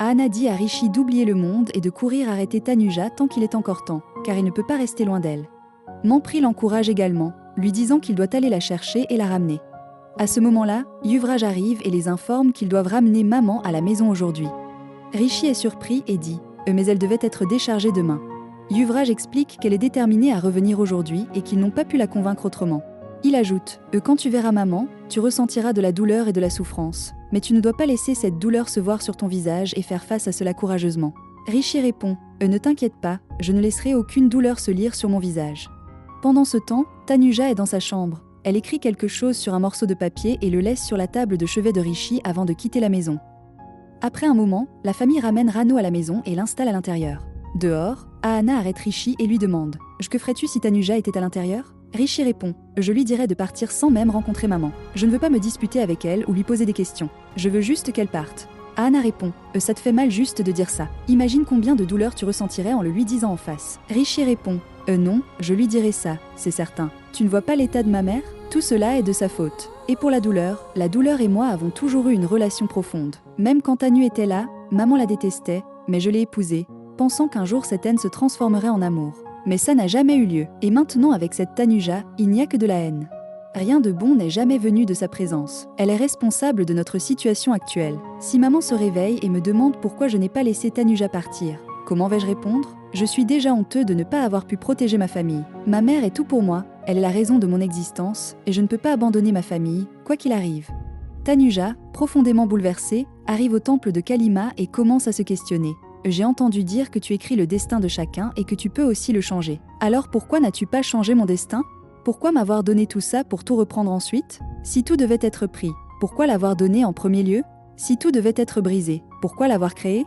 Ahana dit à Rishi d'oublier le monde et de courir arrêter Tanuja tant qu'il est encore temps, car il ne peut pas rester loin d'elle. Mantri l'encourage également, lui disant qu'il doit aller la chercher et la ramener. À ce moment-là, Yuvraj arrive et les informe qu'ils doivent ramener maman à la maison aujourd'hui. Rishi est surpris et dit « mais elle devait être déchargée demain ». Yuvraj explique qu'elle est déterminée à revenir aujourd'hui et qu'ils n'ont pas pu la convaincre autrement. Il ajoute « quand tu verras maman, tu ressentiras de la douleur et de la souffrance, mais tu ne dois pas laisser cette douleur se voir sur ton visage et faire face à cela courageusement ». Rishi répond « ne t'inquiète pas, je ne laisserai aucune douleur se lire sur mon visage ». Pendant ce temps, Tanuja est dans sa chambre. Elle écrit quelque chose sur un morceau de papier et le laisse sur la table de chevet de Rishi avant de quitter la maison. Après un moment, la famille ramène Rano à la maison et l'installe à l'intérieur. Dehors, Ahana arrête Rishi et lui demande « Que ferais-tu si Tanuja était à l'intérieur ?» Rishi répond « Je lui dirais de partir sans même rencontrer maman. Je ne veux pas me disputer avec elle ou lui poser des questions. Je veux juste qu'elle parte. » Ahana répond « Ça te fait mal juste de dire ça. Imagine combien de douleur tu ressentirais en le lui disant en face. » Rishi répond « Non, je lui dirai ça, c'est certain. Tu ne vois pas l'état de ma mère ? Tout cela est de sa faute. Et pour la douleur et moi avons toujours eu une relation profonde. Même quand Tanu était là, maman la détestait, mais je l'ai épousée, pensant qu'un jour cette haine se transformerait en amour. Mais ça n'a jamais eu lieu. Et maintenant avec cette Tanuja, il n'y a que de la haine. Rien de bon n'est jamais venu de sa présence. Elle est responsable de notre situation actuelle. Si maman se réveille et me demande pourquoi je n'ai pas laissé Tanuja partir, comment vais-je répondre ? Je suis déjà honteux de ne pas avoir pu protéger ma famille. Ma mère est tout pour moi, elle est la raison de mon existence, et je ne peux pas abandonner ma famille, quoi qu'il arrive. Tanuja, profondément bouleversée, arrive au temple de Kalima et commence à se questionner. J'ai entendu dire que tu écris le destin de chacun et que tu peux aussi le changer. Alors pourquoi n'as-tu pas changé mon destin ? Pourquoi m'avoir donné tout ça pour tout reprendre ensuite ? Si tout devait être pris, pourquoi l'avoir donné en premier lieu ? Si tout devait être brisé, pourquoi l'avoir créé ?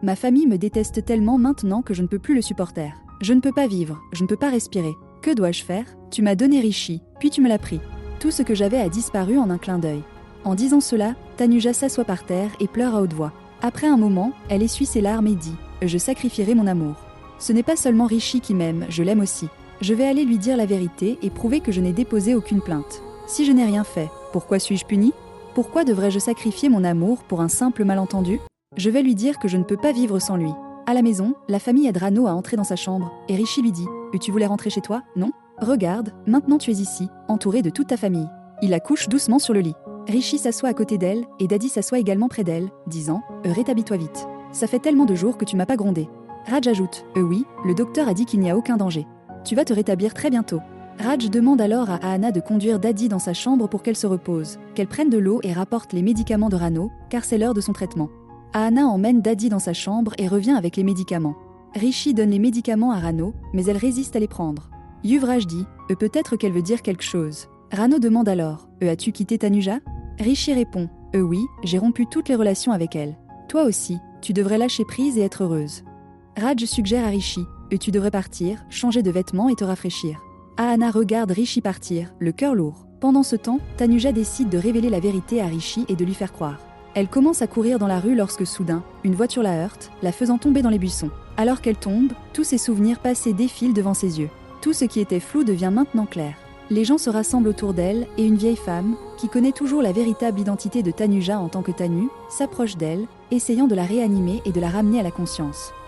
Ma famille me déteste tellement maintenant que je ne peux plus le supporter. Je ne peux pas vivre, je ne peux pas respirer. Que dois-je faire ? Tu m'as donné Rishi, puis tu me l'as pris. Tout ce que j'avais a disparu en un clin d'œil. En disant cela, Tanuja s'assoit par terre et pleure à haute voix. Après un moment, elle essuie ses larmes et dit « Je sacrifierai mon amour. Ce n'est pas seulement Rishi qui m'aime, je l'aime aussi. Je vais aller lui dire la vérité et prouver que je n'ai déposé aucune plainte. Si je n'ai rien fait, pourquoi suis-je punie ? Pourquoi devrais-je sacrifier mon amour pour un simple malentendu ? Je vais lui dire que je ne peux pas vivre sans lui. » À la maison, la famille aide Rano à entrer dans sa chambre, et Rishi lui dit « Tu voulais rentrer chez toi, non ? Regarde, maintenant tu es ici, entourée de toute ta famille. » Il la couche doucement sur le lit. Rishi s'assoit à côté d'elle, et Daddy s'assoit également près d'elle, disant « Rétablis-toi vite. Ça fait tellement de jours que tu m'as pas grondé. » Raj ajoute « Oui, le docteur a dit qu'il n'y a aucun danger. Tu vas te rétablir très bientôt. » Raj demande alors à Ahana de conduire Daddy dans sa chambre pour qu'elle se repose, qu'elle prenne de l'eau et rapporte les médicaments de Rano, car c'est l'heure de son traitement. Ahana emmène Daddy dans sa chambre et revient avec les médicaments. Rishi donne les médicaments à Rano, mais elle résiste à les prendre. Yuvraj dit « Peut-être qu'elle veut dire quelque chose. » Rano demande alors « As-tu quitté Tanuja ?» Rishi répond « Oui, j'ai rompu toutes les relations avec elle. Toi aussi, tu devrais lâcher prise et être heureuse. » Raj suggère à Rishi « Tu devrais partir, changer de vêtements et te rafraîchir. » Ahana regarde Rishi partir, le cœur lourd. Pendant ce temps, Tanuja décide de révéler la vérité à Rishi et de lui faire croire. Elle commence à courir dans la rue lorsque soudain, une voiture la heurte, la faisant tomber dans les buissons. Alors qu'elle tombe, tous ses souvenirs passés défilent devant ses yeux. Tout ce qui était flou devient maintenant clair. Les gens se rassemblent autour d'elle et une vieille femme, qui connaît toujours la véritable identité de Tanuja en tant que Tanu, s'approche d'elle, essayant de la réanimer et de la ramener à la conscience.